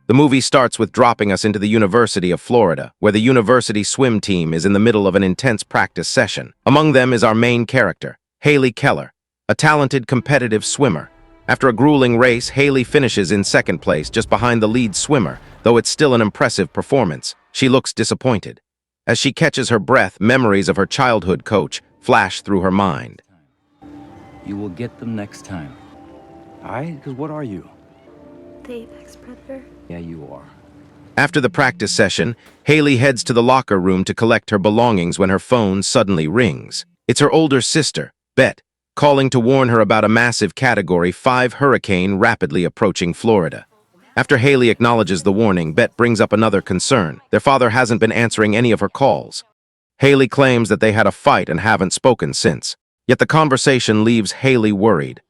The movie starts with dropping us into the University of Florida, where the university swim team is in the middle of an intense practice session. Among them is our main character, Haley Keller, a talented competitive swimmer. After a grueling race, Haley finishes in second place just behind the lead swimmer. Though it's still an impressive performance, she looks disappointed. As she catches her breath, memories of her childhood coach flash through her mind. You will get them next time. All right? Because what are you? The apex predator. Yeah, you are. After the practice session, Haley heads to the locker room to collect her belongings when her phone suddenly rings. It's her older sister, Beth, calling to warn her about a massive Category 5 hurricane rapidly approaching Florida. After Haley acknowledges the warning, Beth brings up another concern. Their father hasn't been answering any of her calls. Haley claims that they had a fight and haven't spoken since. Yet the conversation leaves Haley worried.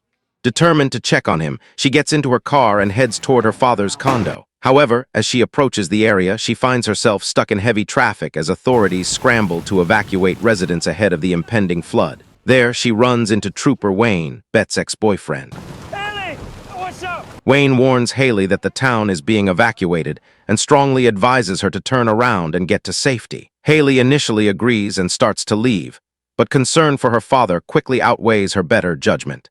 Determined to check on him, she gets into her car and heads toward her father's condo. However, as she approaches the area, she finds herself stuck in heavy traffic as authorities scramble to evacuate residents ahead of the impending flood. There, she runs into Trooper Wayne, Beth's ex-boyfriend. Haley! What's up? Wayne warns Haley that the town is being evacuated and strongly advises her to turn around and get to safety. Haley initially agrees and starts to leave, but concern for her father quickly outweighs her better judgment.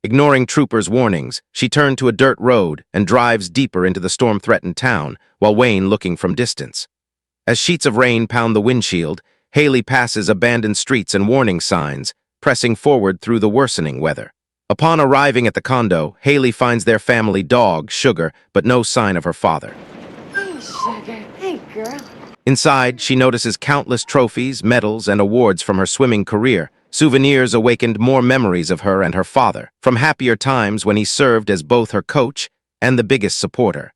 Ignoring Trooper's warnings, she turned to a dirt road and drives deeper into the storm-threatened town, while Wayne looking from distance. As sheets of rain pound the windshield, Haley passes abandoned streets and warning signs, pressing forward through the worsening weather. Upon arriving at the condo, Haley finds their family dog, Sugar, but no sign of her father. Hey, Sugar. Hey, girl. Inside, she notices countless trophies, medals, and awards from her swimming career. Souvenirs awakened more memories of her and her father, from happier times when he served as both her coach and the biggest supporter.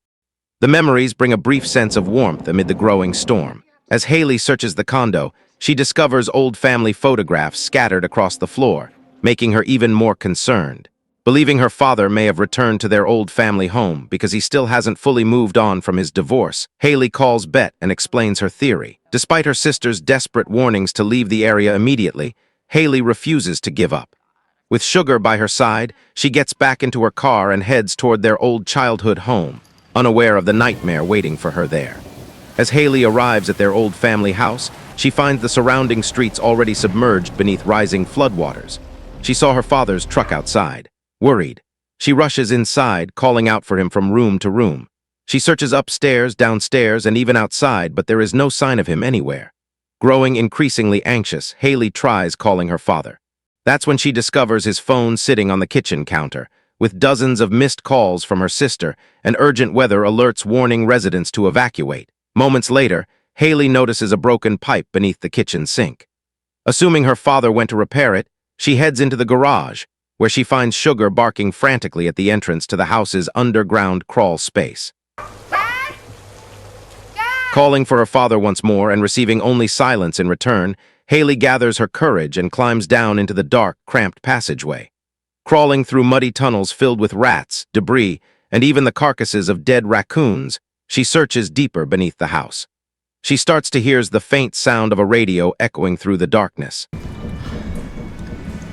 The memories bring a brief sense of warmth amid the growing storm. As Haley searches the condo, she discovers old family photographs scattered across the floor, making her even more concerned. Believing her father may have returned to their old family home because he still hasn't fully moved on from his divorce, Haley calls Beth and explains her theory. Despite her sister's desperate warnings to leave the area immediately, Haley refuses to give up. With Sugar by her side, she gets back into her car and heads toward their old childhood home, unaware of the nightmare waiting for her there. As Haley arrives at their old family house, she finds the surrounding streets already submerged beneath rising floodwaters. She saw her father's truck outside. Worried, she rushes inside, calling out for him from room to room. She searches upstairs, downstairs, and even outside, but there is no sign of him anywhere. Growing increasingly anxious, Haley tries calling her father. That's when she discovers his phone sitting on the kitchen counter, with dozens of missed calls from her sister and urgent weather alerts warning residents to evacuate. Moments later, Haley notices a broken pipe beneath the kitchen sink. Assuming her father went to repair it, she heads into the garage, where she finds Sugar barking frantically at the entrance to the house's underground crawl space. Dad? Dad? Calling for her father once more and receiving only silence in return, Haley gathers her courage and climbs down into the dark, cramped passageway. Crawling through muddy tunnels filled with rats, debris, and even the carcasses of dead raccoons, she searches deeper beneath the house. She starts to hear the faint sound of a radio echoing through the darkness.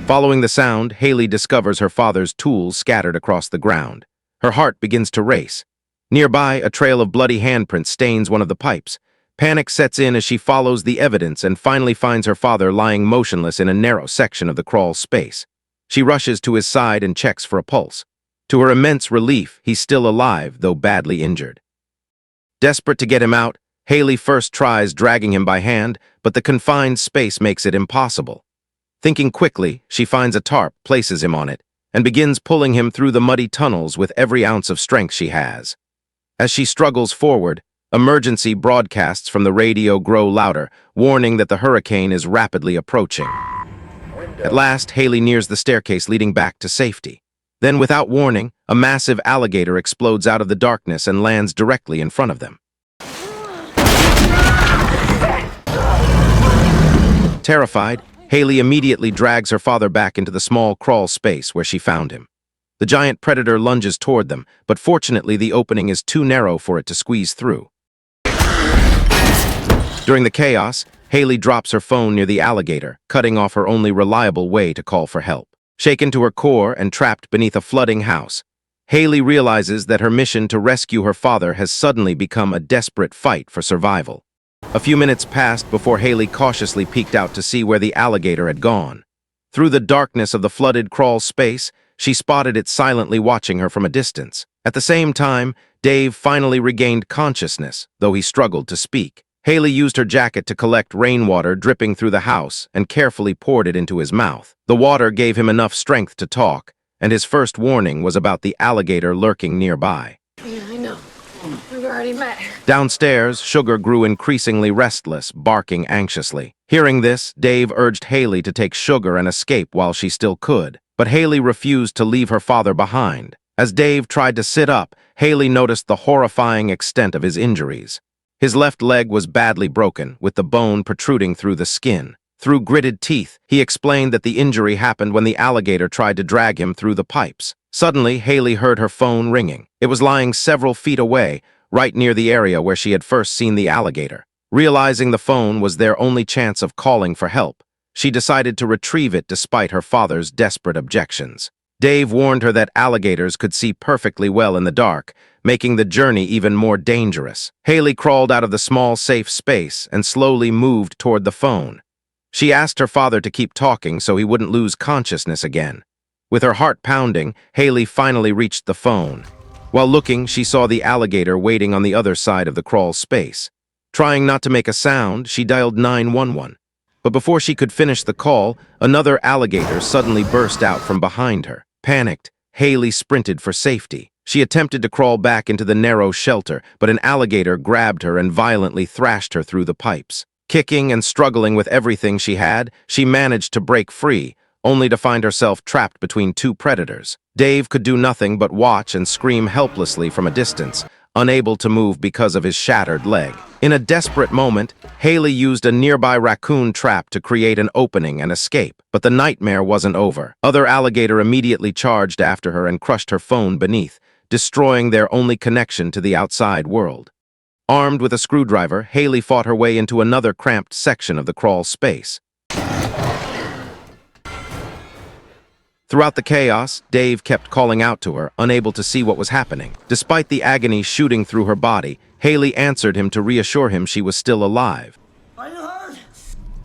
Following the sound, Haley discovers her father's tools scattered across the ground. Her heart begins to race. Nearby, a trail of bloody handprints stains one of the pipes. Panic sets in as she follows the evidence and finally finds her father lying motionless in a narrow section of the crawl space. She rushes to his side and checks for a pulse. To her immense relief, he's still alive, though badly injured. Desperate to get him out, Haley first tries dragging him by hand, but the confined space makes it impossible. Thinking quickly, she finds a tarp, places him on it, and begins pulling him through the muddy tunnels with every ounce of strength she has. As she struggles forward, emergency broadcasts from the radio grow louder, warning that the hurricane is rapidly approaching. At last, Haley nears the staircase leading back to safety. Then, without warning, a massive alligator explodes out of the darkness and lands directly in front of them. Terrified, Haley immediately drags her father back into the small crawl space where she found him. The giant predator lunges toward them, but fortunately the opening is too narrow for it to squeeze through. During the chaos, Haley drops her phone near the alligator, cutting off her only reliable way to call for help. Shaken to her core and trapped beneath a flooding house, Haley realizes that her mission to rescue her father has suddenly become a desperate fight for survival. A few minutes passed before Haley cautiously peeked out to see where the alligator had gone. Through the darkness of the flooded crawl space, she spotted it silently watching her from a distance. At the same time, Dave finally regained consciousness, though he struggled to speak. Haley used her jacket to collect rainwater dripping through the house and carefully poured it into his mouth. The water gave him enough strength to talk, and his first warning was about the alligator lurking nearby. Yeah, I know. We've already met. Downstairs, Sugar grew increasingly restless, barking anxiously. Hearing this, Dave urged Haley to take Sugar and escape while she still could, but Haley refused to leave her father behind. As Dave tried to sit up, Haley noticed the horrifying extent of his injuries. His left leg was badly broken, with the bone protruding through the skin. Through gritted teeth, he explained that the injury happened when the alligator tried to drag him through the pipes. Suddenly, Haley heard her phone ringing. It was lying several feet away, right near the area where she had first seen the alligator. Realizing the phone was their only chance of calling for help, she decided to retrieve it despite her father's desperate objections. Dave warned her that alligators could see perfectly well in the dark, making the journey even more dangerous. Haley crawled out of the small, safe space and slowly moved toward the phone. She asked her father to keep talking so he wouldn't lose consciousness again. With her heart pounding, Haley finally reached the phone. While looking, she saw the alligator waiting on the other side of the crawl space. Trying not to make a sound, she dialed 911. But before she could finish the call, another alligator suddenly burst out from behind her. Panicked, Haley sprinted for safety. She attempted to crawl back into the narrow shelter, but an alligator grabbed her and violently thrashed her through the pipes. Kicking and struggling with everything she had, she managed to break free, only to find herself trapped between two predators. Dave could do nothing but watch and scream helplessly from a distance, unable to move because of his shattered leg. In a desperate moment, Haley used a nearby raccoon trap to create an opening and escape, but the nightmare wasn't over. Other alligator immediately charged after her and crushed her phone beneath, destroying their only connection to the outside world. Armed with a screwdriver, Haley fought her way into another cramped section of the crawl space. Throughout the chaos, Dave kept calling out to her, unable to see what was happening. Despite the agony shooting through her body, Haley answered him to reassure him she was still alive. Are you hurt?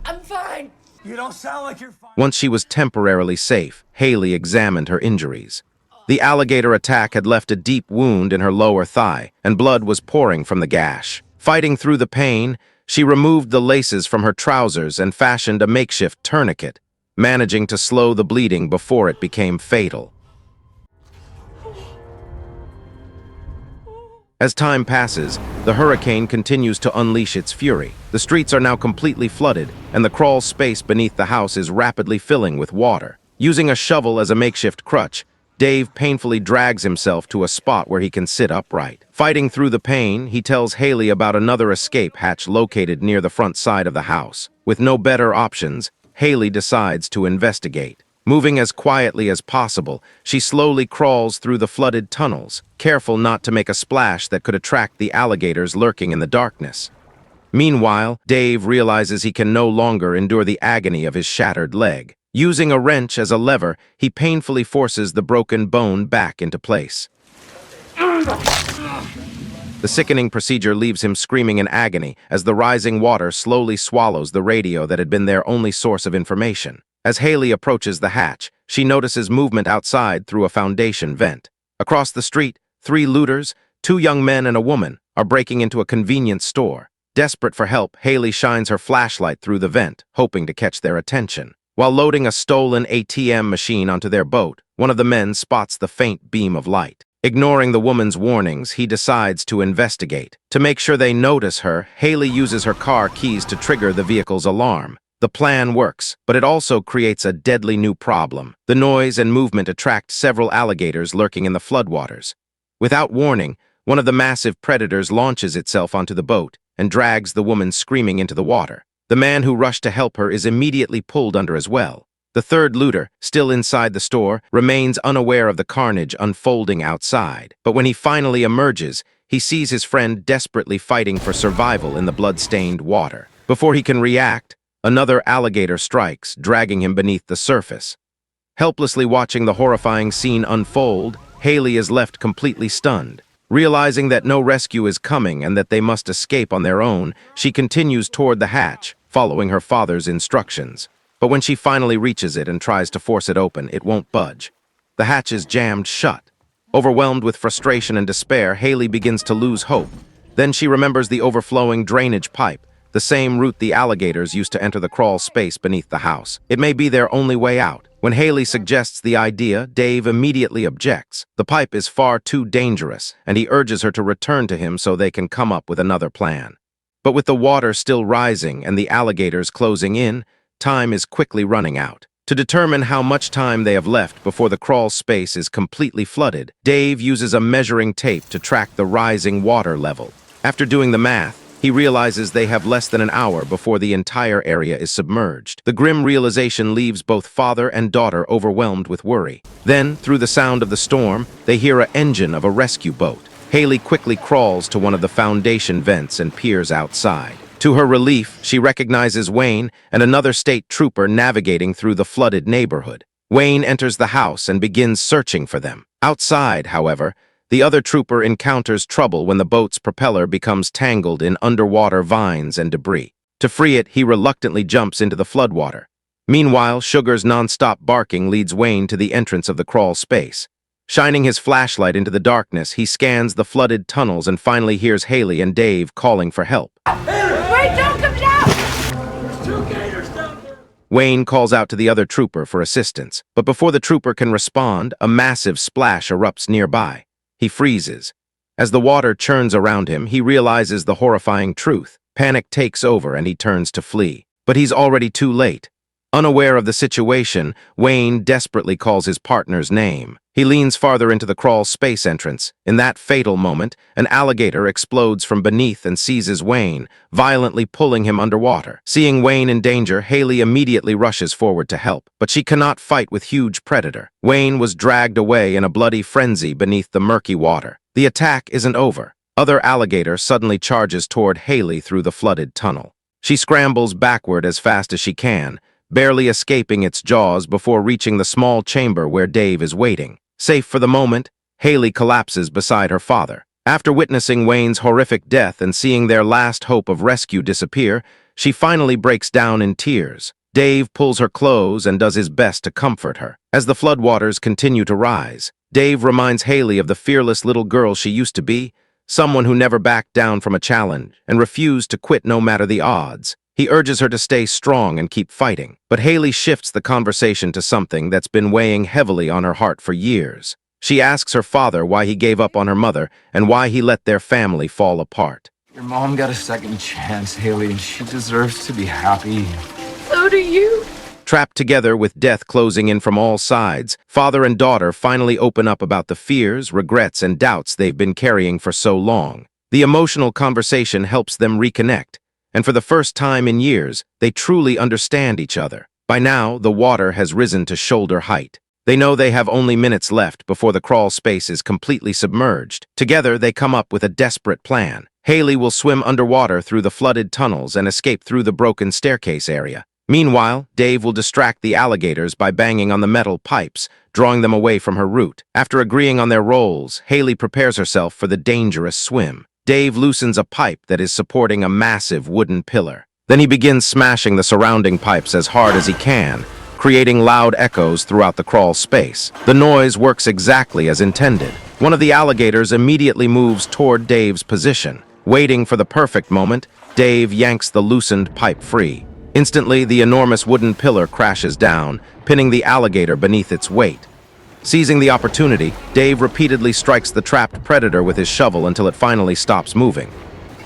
I'm fine. You don't sound like you're fine. Once she was temporarily safe, Haley examined her injuries. The alligator attack had left a deep wound in her lower thigh, and blood was pouring from the gash. Fighting through the pain, she removed the laces from her trousers and fashioned a makeshift tourniquet, managing to slow the bleeding before it became fatal. As time passes, the hurricane continues to unleash its fury. The streets are now completely flooded, and the crawl space beneath the house is rapidly filling with water. Using a shovel as a makeshift crutch, Dave painfully drags himself to a spot where he can sit upright. Fighting through the pain, he tells Haley about another escape hatch located near the front side of the house. With no better options, Haley decides to investigate. Moving as quietly as possible, she slowly crawls through the flooded tunnels, careful not to make a splash that could attract the alligators lurking in the darkness. Meanwhile, Dave realizes he can no longer endure the agony of his shattered leg. Using a wrench as a lever, he painfully forces the broken bone back into place. The sickening procedure leaves him screaming in agony as the rising water slowly swallows the radio that had been their only source of information. As Haley approaches the hatch, she notices movement outside through a foundation vent. Across the street, 3 looters, 2 young men and a woman, are breaking into a convenience store. Desperate for help, Haley shines her flashlight through the vent, hoping to catch their attention. While loading a stolen ATM machine onto their boat, one of the men spots the faint beam of light. Ignoring the woman's warnings, he decides to investigate. To make sure they notice her, Haley uses her car keys to trigger the vehicle's alarm. The plan works, but it also creates a deadly new problem. The noise and movement attract several alligators lurking in the floodwaters. Without warning, one of the massive predators launches itself onto the boat and drags the woman screaming into the water. The man who rushed to help her is immediately pulled under as well. The third looter, still inside the store, remains unaware of the carnage unfolding outside. But when he finally emerges, he sees his friend desperately fighting for survival in the blood-stained water. Before he can react, another alligator strikes, dragging him beneath the surface. Helplessly watching the horrifying scene unfold, Haley is left completely stunned. Realizing that no rescue is coming and that they must escape on their own, she continues toward the hatch, following her father's instructions. But when she finally reaches it and tries to force it open, it won't budge. The hatch is jammed shut. Overwhelmed with frustration and despair, Haley begins to lose hope. Then she remembers the overflowing drainage pipe, the same route the alligators used to enter the crawl space beneath the house. It may be their only way out. When Haley suggests the idea, Dave immediately objects. The pipe is far too dangerous, and he urges her to return to him so they can come up with another plan. But with the water still rising and the alligators closing in, time is quickly running out. To determine how much time they have left before the crawl space is completely flooded, Dave uses a measuring tape to track the rising water level. After doing the math, he realizes they have less than an hour before the entire area is submerged. The grim realization leaves both father and daughter overwhelmed with worry. Then, through the sound of the storm, they hear an engine of a rescue boat. Haley quickly crawls to one of the foundation vents and peers outside. To her relief, she recognizes Wayne and another state trooper navigating through the flooded neighborhood. Wayne enters the house and begins searching for them. Outside, however, the other trooper encounters trouble when the boat's propeller becomes tangled in underwater vines and debris. To free it, he reluctantly jumps into the floodwater. Meanwhile, Sugar's non-stop barking leads Wayne to the entrance of the crawl space. Shining his flashlight into the darkness, he scans the flooded tunnels and finally hears Haley and Dave calling for help. Wait, don't come down! There's 2 gators down there. Wayne calls out to the other trooper for assistance, but before the trooper can respond, a massive splash erupts nearby. He freezes. As the water churns around him, he realizes the horrifying truth. Panic takes over and he turns to flee. But he's already too late. Unaware of the situation, Wayne desperately calls his partner's name. He leans farther into the crawl space entrance. In that fatal moment, an alligator explodes from beneath and seizes Wayne, violently pulling him underwater. Seeing Wayne in danger, Haley immediately rushes forward to help, but she cannot fight with huge predator. Wayne was dragged away in a bloody frenzy beneath the murky water. The attack isn't over. Other alligator suddenly charges toward Haley through the flooded tunnel. She scrambles backward as fast as she can, barely escaping its jaws before reaching the small chamber where Dave is waiting. Safe for the moment, Haley collapses beside her father. After witnessing Wayne's horrific death and seeing their last hope of rescue disappear, she finally breaks down in tears. Dave pulls her close and does his best to comfort her. As the floodwaters continue to rise, Dave reminds Haley of the fearless little girl she used to be, someone who never backed down from a challenge and refused to quit no matter the odds. He urges her to stay strong and keep fighting, but Haley shifts the conversation to something that's been weighing heavily on her heart for years. She asks her father why he gave up on her mother and why he let their family fall apart. Your mom got a second chance, Haley, and she deserves to be happy. So do you. Trapped together with death closing in from all sides, father and daughter finally open up about the fears, regrets, and doubts they've been carrying for so long. The emotional conversation helps them reconnect, and for the first time in years, they truly understand each other. By now, the water has risen to shoulder height. They know they have only minutes left before the crawl space is completely submerged. Together, they come up with a desperate plan. Haley will swim underwater through the flooded tunnels and escape through the broken staircase area. Meanwhile, Dave will distract the alligators by banging on the metal pipes, drawing them away from her route. After agreeing on their roles, Haley prepares herself for the dangerous swim. Dave loosens a pipe that is supporting a massive wooden pillar. Then he begins smashing the surrounding pipes as hard as he can, creating loud echoes throughout the crawl space. The noise works exactly as intended. One of the alligators immediately moves toward Dave's position. Waiting for the perfect moment, Dave yanks the loosened pipe free. Instantly, the enormous wooden pillar crashes down, pinning the alligator beneath its weight. Seizing the opportunity, Dave repeatedly strikes the trapped predator with his shovel until it finally stops moving.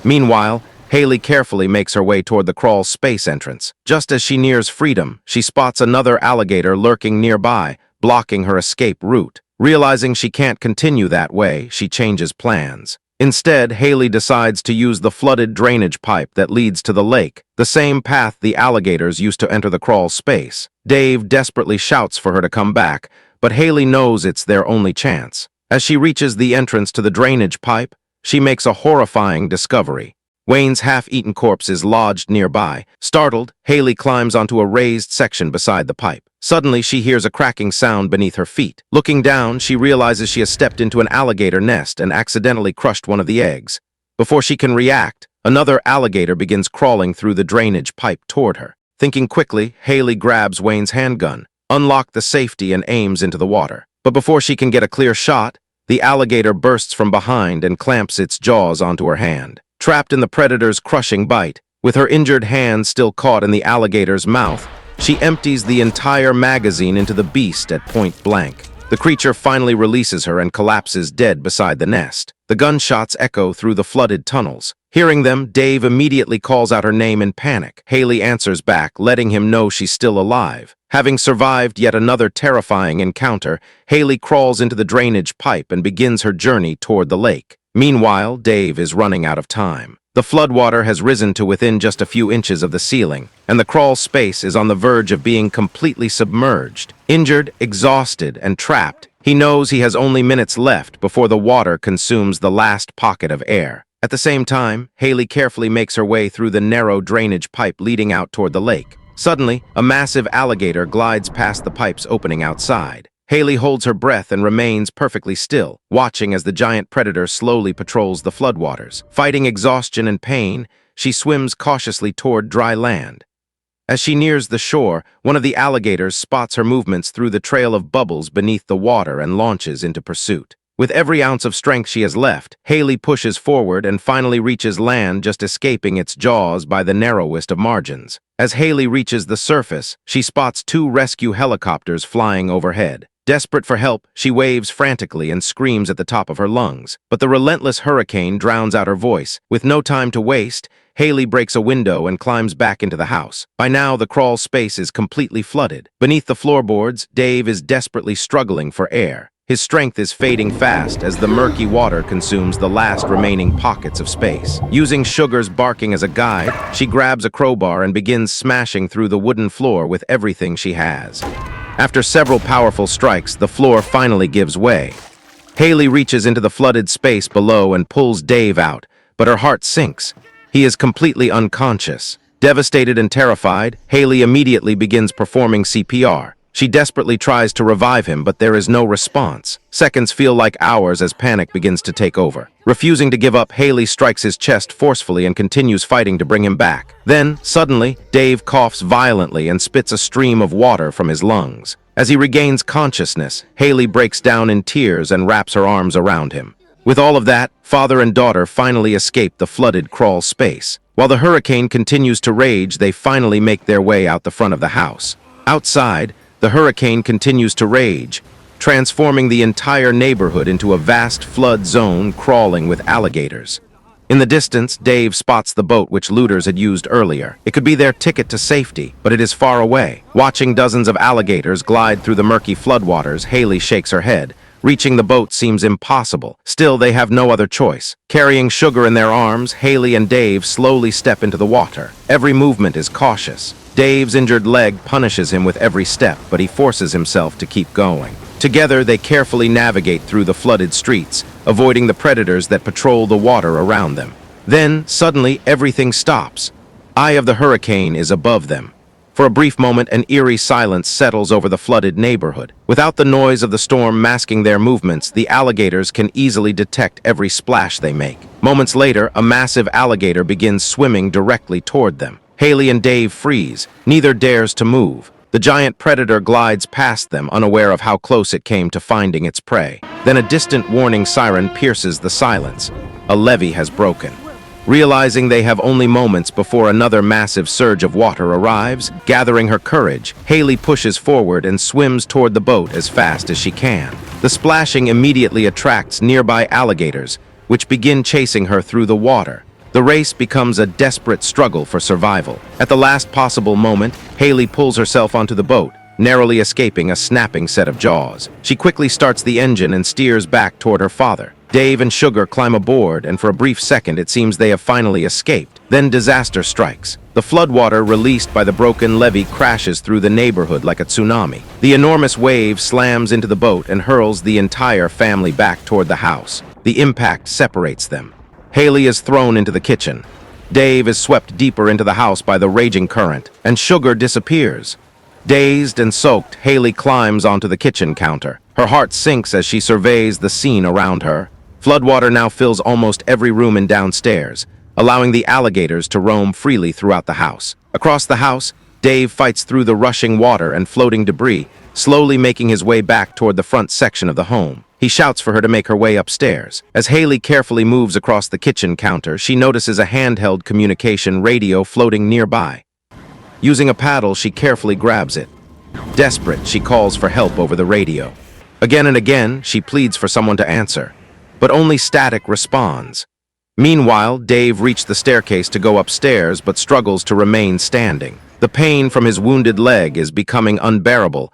Meanwhile, Haley carefully makes her way toward the crawl space entrance. Just as she nears freedom, she spots another alligator lurking nearby, blocking her escape route. Realizing she can't continue that way, she changes plans. Instead, Haley decides to use the flooded drainage pipe that leads to the lake, the same path the alligators used to enter the crawl space. Dave desperately shouts for her to come back, but Haley knows it's their only chance. As she reaches the entrance to the drainage pipe, she makes a horrifying discovery. Wayne's half-eaten corpse is lodged nearby. Startled, Haley climbs onto a raised section beside the pipe. Suddenly, she hears a cracking sound beneath her feet. Looking down, she realizes she has stepped into an alligator nest and accidentally crushed one of the eggs. Before she can react, another alligator begins crawling through the drainage pipe toward her. Thinking quickly, Haley grabs Wayne's handgun, unlocks the safety, and aims into the water. But before she can get a clear shot, the alligator bursts from behind and clamps its jaws onto her hand. Trapped in the predator's crushing bite, with her injured hand still caught in the alligator's mouth, she empties the entire magazine into the beast at point blank. The creature finally releases her and collapses dead beside the nest. The gunshots echo through the flooded tunnels. Hearing them, Dave immediately calls out her name in panic. Haley answers back, letting him know she's still alive. Having survived yet another terrifying encounter, Haley crawls into the drainage pipe and begins her journey toward the lake. Meanwhile, Dave is running out of time. The floodwater has risen to within just a few inches of the ceiling, and the crawl space is on the verge of being completely submerged. Injured, exhausted, and trapped, he knows he has only minutes left before the water consumes the last pocket of air. At the same time, Haley carefully makes her way through the narrow drainage pipe leading out toward the lake. Suddenly, a massive alligator glides past the pipe's opening outside. Haley holds her breath and remains perfectly still, watching as the giant predator slowly patrols the floodwaters. Fighting exhaustion and pain, she swims cautiously toward dry land. As she nears the shore, one of the alligators spots her movements through the trail of bubbles beneath the water and launches into pursuit. With every ounce of strength she has left, Haley pushes forward and finally reaches land, just escaping its jaws by the narrowest of margins. As Haley reaches the surface, she spots 2 rescue helicopters flying overhead. Desperate for help, she waves frantically and screams at the top of her lungs. But the relentless hurricane drowns out her voice. With no time to waste, Haley breaks a window and climbs back into the house. By now, the crawl space is completely flooded. Beneath the floorboards, Dave is desperately struggling for air. His strength is fading fast as the murky water consumes the last remaining pockets of space. Using Sugar's barking as a guide, she grabs a crowbar and begins smashing through the wooden floor with everything she has. After several powerful strikes, the floor finally gives way. Haley reaches into the flooded space below and pulls Dave out, but her heart sinks. He is completely unconscious. Devastated and terrified, Haley immediately begins performing CPR. She desperately tries to revive him, but there is no response. Seconds feel like hours as panic begins to take over. Refusing to give up, Haley strikes his chest forcefully and continues fighting to bring him back. Then, suddenly, Dave coughs violently and spits a stream of water from his lungs. As he regains consciousness, Haley breaks down in tears and wraps her arms around him. With all of that, father and daughter finally escape the flooded crawl space. While the hurricane continues to rage, they finally make their way out the front of the house. Outside, the hurricane continues to rage, transforming the entire neighborhood into a vast flood zone crawling with alligators. In the distance, Dave spots the boat which looters had used earlier. It could be their ticket to safety, but it is far away. Watching dozens of alligators glide through the murky floodwaters, Haley shakes her head. Reaching the boat seems impossible. Still, they have no other choice. Carrying Sugar in their arms, Haley and Dave slowly step into the water. Every movement is cautious. Dave's injured leg punishes him with every step, but he forces himself to keep going. Together, they carefully navigate through the flooded streets, avoiding the predators that patrol the water around them. Then, suddenly, everything stops. Eye of the hurricane is above them. For a brief moment, an eerie silence settles over the flooded neighborhood. Without the noise of the storm masking their movements, the alligators can easily detect every splash they make. Moments later, a massive alligator begins swimming directly toward them. Haley and Dave freeze. Neither dares to move. The giant predator glides past them, unaware of how close it came to finding its prey. Then a distant warning siren pierces the silence. A levee has broken. Realizing they have only moments before another massive surge of water arrives, gathering her courage, Haley pushes forward and swims toward the boat as fast as she can. The splashing immediately attracts nearby alligators, which begin chasing her through the water. The race becomes a desperate struggle for survival. At the last possible moment, Haley pulls herself onto the boat, narrowly escaping a snapping set of jaws. She quickly starts the engine and steers back toward her father. Dave and Sugar climb aboard, and for a brief second it seems they have finally escaped. Then disaster strikes. The floodwater released by the broken levee crashes through the neighborhood like a tsunami. The enormous wave slams into the boat and hurls the entire family back toward the house. The impact separates them. Haley is thrown into the kitchen. Dave is swept deeper into the house by the raging current, and Sugar disappears. Dazed and soaked, Haley climbs onto the kitchen counter. Her heart sinks as she surveys the scene around her. Floodwater now fills almost every room and downstairs, allowing the alligators to roam freely throughout the house. Across the house, Dave fights through the rushing water and floating debris, slowly making his way back toward the front section of the home. He shouts for her to make her way upstairs. As Haley carefully moves across the kitchen counter, she notices a handheld communication radio floating nearby. Using a paddle, she carefully grabs it. Desperate, she calls for help over the radio. Again and again, she pleads for someone to answer, but only static responds. Meanwhile, Dave reached the staircase to go upstairs but struggles to remain standing. The pain from his wounded leg is becoming unbearable.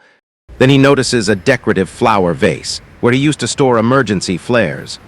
Then he notices a decorative flower vase, where he used to store emergency flares.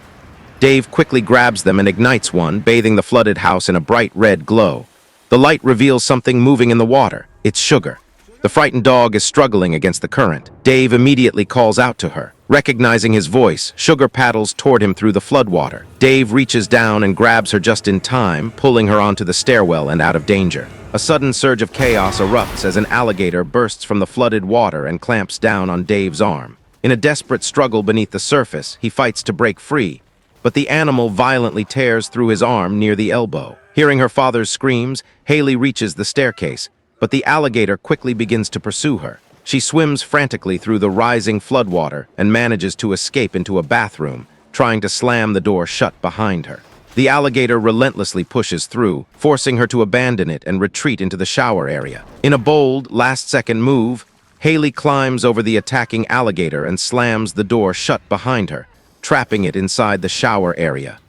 Dave quickly grabs them and ignites one, bathing the flooded house in a bright red glow. The light reveals something moving in the water. It's Sugar. The frightened dog is struggling against the current. Dave immediately calls out to her. Recognizing his voice, Sugar paddles toward him through the floodwater. Dave reaches down and grabs her just in time, pulling her onto the stairwell and out of danger. A sudden surge of chaos erupts as an alligator bursts from the flooded water and clamps down on Dave's arm. In a desperate struggle beneath the surface, he fights to break free, but the animal violently tears through his arm near the elbow. Hearing her father's screams, Haley reaches the staircase, but the alligator quickly begins to pursue her. She swims frantically through the rising floodwater and manages to escape into a bathroom, trying to slam the door shut behind her. The alligator relentlessly pushes through, forcing her to abandon it and retreat into the shower area. In a bold, last-second move, Haley climbs over the attacking alligator and slams the door shut behind her, trapping it inside the shower area.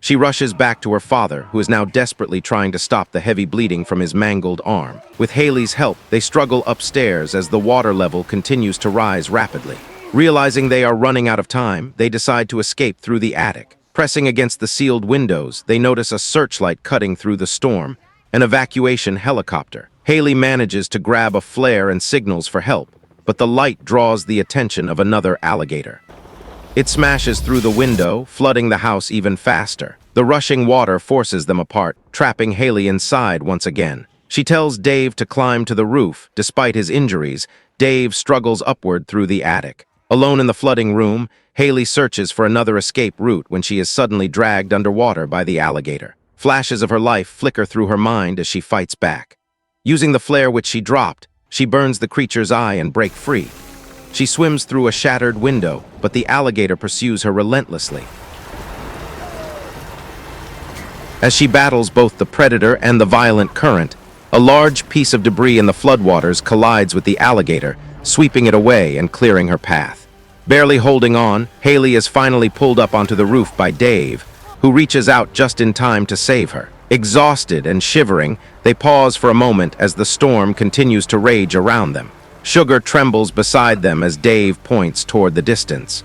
She rushes back to her father, who is now desperately trying to stop the heavy bleeding from his mangled arm. With Haley's help, they struggle upstairs as the water level continues to rise rapidly. Realizing they are running out of time, they decide to escape through the attic. Pressing against the sealed windows, they notice a searchlight cutting through the storm, an evacuation helicopter. Haley manages to grab a flare and signals for help, but the light draws the attention of another alligator. It smashes through the window, flooding the house even faster. The rushing water forces them apart, trapping Haley inside once again. She tells Dave to climb to the roof. Despite his injuries, Dave struggles upward through the attic. Alone in the flooding room, Haley searches for another escape route when she is suddenly dragged underwater by the alligator. Flashes of her life flicker through her mind as she fights back. Using the flare which she dropped, she burns the creature's eye and breaks free. She swims through a shattered window, but the alligator pursues her relentlessly. As she battles both the predator and the violent current, a large piece of debris in the floodwaters collides with the alligator, sweeping it away and clearing her path. Barely holding on, Haley is finally pulled up onto the roof by Dave, who reaches out just in time to save her. Exhausted and shivering, they pause for a moment as the storm continues to rage around them. Sugar trembles beside them as Dave points toward the distance.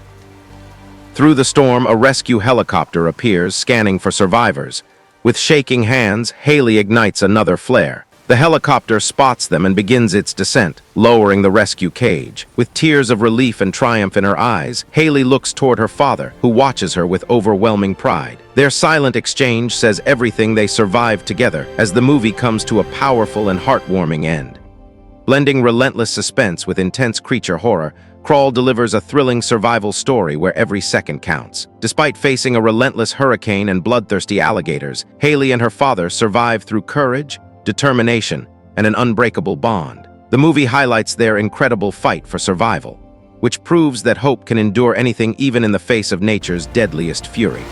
Through the storm, a rescue helicopter appears, scanning for survivors. With shaking hands, Haley ignites another flare. The helicopter spots them and begins its descent, lowering the rescue cage. With tears of relief and triumph in her eyes, Haley looks toward her father, who watches her with overwhelming pride. Their silent exchange says everything they survived together, as the movie comes to a powerful and heartwarming end. Blending relentless suspense with intense creature horror, Crawl delivers a thrilling survival story where every second counts. Despite facing a relentless hurricane and bloodthirsty alligators, Haley and her father survive through courage, determination, and an unbreakable bond. The movie highlights their incredible fight for survival, which proves that hope can endure anything even in the face of nature's deadliest fury.